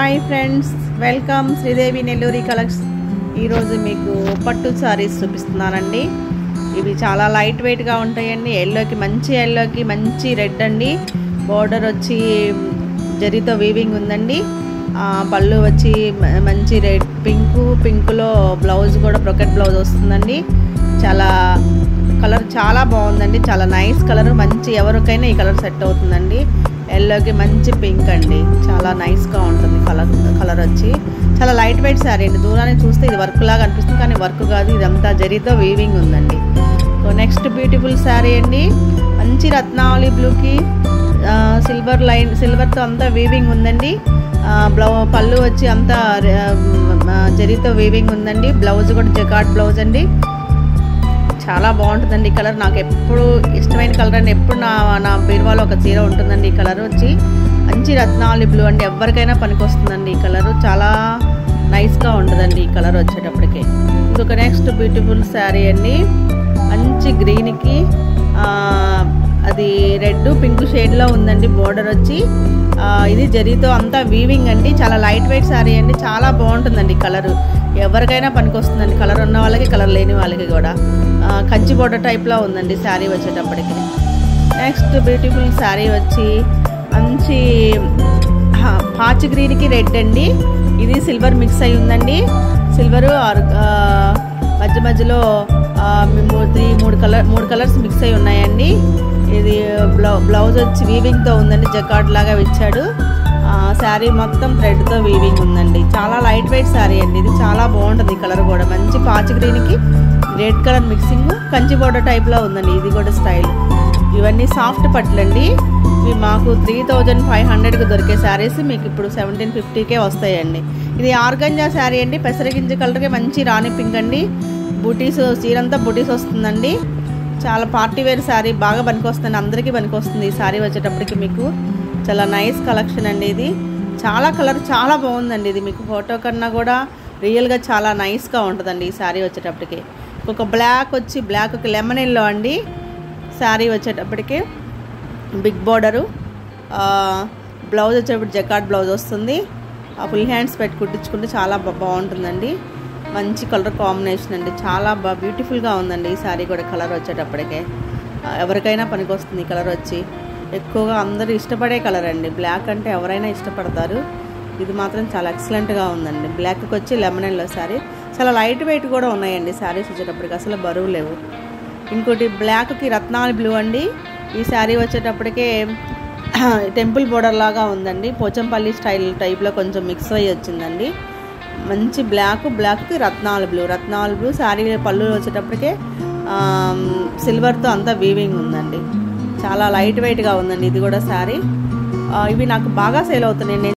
Hi friends, welcome Sridevi Nelluri collection. ఈరోజు మీకు పట్టు సారీస్ చూపిస్తున్నానండి. ఇవి చాలా లైట్ వెయిట్గా ఉంటాయండి. ఎల్లోకి మంచి రెడ్ అండి. బోర్డర్ వచ్చి జరీతో వీవింగ్ ఉందండి. పళ్ళు వచ్చి మంచి రెడ్ పింక్లో బ్లౌజ్ కూడా బ్రొకెట్ బ్లౌజ్ వస్తుందండి. కలర్ చాలా బాగుందండి. చాలా నైస్ కలర్. మంచి ఎవరికైనా ఈ కలర్ సెట్ అవుతుందండి. ఎల్లోకి మంచి పింక్ అండి. చాలా నైస్గా ఉంటుంది కలర్ వచ్చి. చాలా లైట్ వెయిట్ శారీ అండి. దూరాన్ని చూస్తే ఇది వర్క్ లాగా అనిపిస్తుంది, కానీ వర్క్ కాదు. ఇదంతా జరీతో వీవింగ్ ఉందండి. సో నెక్స్ట్ బ్యూటిఫుల్ శారీ అండి. మంచి రత్నావళి బ్లూకి సిల్వర్తో అంతా వీవింగ్ ఉందండి. పళ్ళు వచ్చి అంతా జరీతో వీవింగ్ ఉందండి. బ్లౌజ్ కూడా జకార్డ్ బ్లౌజ్ అండి. చాలా బాగుంటుందండి ఈ కలర్. నాకు ఎప్పుడు ఇష్టమైన కలర్ అండి. ఎప్పుడు నా బీరువాలో ఒక చీర ఉంటుందండి. ఈ కలర్ వచ్చి మంచి రత్నావళి బ్లూ అండి. ఎవరికైనా పనికొస్తుందండి ఈ కలర్. చాలా నైస్గా ఉంటుందండి ఈ కలర్ వచ్చేటప్పటికి. ఇంకొక నెక్స్ట్ బ్యూటిఫుల్ శారీ అండి. మంచి గ్రీన్కి అది రెడ్ పింక్ షేడ్లో ఉందండి. బోర్డర్ వచ్చి ఇది జరీతో అంతా వీవింగ్ అండి. చాలా లైట్ వెయిట్ శారీ అండి. చాలా బాగుంటుందండి కలరు. ఎవరికైనా పనికొస్తుందండి. కలర్ ఉన్న వాళ్ళకి, కలర్ లేని వాళ్ళకి కూడా. కంచి బోర్డర్ టైప్లో ఉందండి శారీ వచ్చేటప్పటికి. నెక్స్ట్ బ్యూటిఫుల్ శారీ వచ్చి మంచి పాచి గ్రీన్కి రెడ్ అండి. ఇది సిల్వర్ మిక్స్ అయి ఉందండి. సిల్వరు మధ్యలో మూడు కలర్స్ మిక్స్ అయి ఉన్నాయండి. ఇది బ్లౌజ్ వచ్చి వీవింగ్తో ఉందండి. జకార్డ్ లాగా ఇచ్చాడు. శారీ మొత్తం థ్రెడ్తో వీవింగ్ ఉందండి. చాలా లైట్ వెయిట్ శారీ అండి. ఇది చాలా బాగుంటుంది కలర్ కూడా. మంచి పాచి గ్రీన్కి red colour mixing Kanchi border టైప్లో ఉందండి. ఇది కూడా స్టైల్. ఇవన్నీ సాఫ్ట్ పట్లండి. ఇవి మాకు 3500కి దొరికే శారీస్ మీకు ఇప్పుడు 1750కే వస్తాయండి. ఇది ఆర్గంజా శారీ అండి. పెసరగింజ కలర్కి మంచి రాణి పింక్ అండి. బూటీస్ చీరంతా బూటీస్ వస్తుందండి. చాలా పార్టీ వేర్ శారీ. బాగా పనికొస్తుంది, అందరికీ పనికొస్తుంది ఈ శారీ వచ్చేటప్పటికి. మీకు చాలా నైస్ కలెక్షన్ అండి. ఇది కలర్ చాలా బాగుందండి. ఇది మీకు ఫోటో కన్నా కూడా రియల్గా చాలా నైస్గా ఉంటుందండి ఈ శారీ వచ్చేటప్పటికి. ఒక బ్లాక్ వచ్చి ఒక లెమన్ ఎల్లో అండి శారీ వచ్చేటప్పటికి. Big border. బ్లౌజ్ వచ్చేటప్పుడు జకార్డ్ బ్లౌజ్ వస్తుంది. ఫుల్ హ్యాండ్స్ పెట్టి కుట్టించుకుంటే చాలా బాగుంటుందండి. మంచి కలర్ కాంబినేషన్ అండి. చాలా బ్యూటిఫుల్గా ఉందండి ఈ శారీ కూడా. కలర్ వచ్చేటప్పటికే ఎవరికైనా పనికొస్తుంది ఈ కలర్ వచ్చి. ఎక్కువగా అందరూ ఇష్టపడే కలర్ అండి. బ్లాక్ అంటే ఎవరైనా ఇష్టపడతారు. ఇది మాత్రం చాలా ఎక్సలెంట్గా ఉందండి. బ్లాక్కి వచ్చి లెమన్ ఎల్లో శారీ. చాలా లైట్ వెయిట్ కూడా ఉన్నాయండి శారీస్ వచ్చేటప్పటికి. అసలు బరువు లేవు. ఇంకోటి బ్లాక్కి రత్నావళి బ్లూ అండి. ఈ శారీ వచ్చేటప్పటికే టెంపుల్ బోర్డర్ లాగా ఉందండి. పోచంపల్లి స్టైల్ టైప్లో కొంచెం మిక్స్ అయ్యి వచ్చిందండి. మంచి బ్లాక్కి రత్నావళి బ్లూ శారీ. పళ్ళు వచ్చేటప్పటికే సిల్వర్తో అంతా వీవింగ్ ఉందండి. చాలా లైట్ వెయిట్గా ఉందండి ఇది కూడా శారీ. ఇవి నాకు బాగా సేల్ అవుతున్నాయి.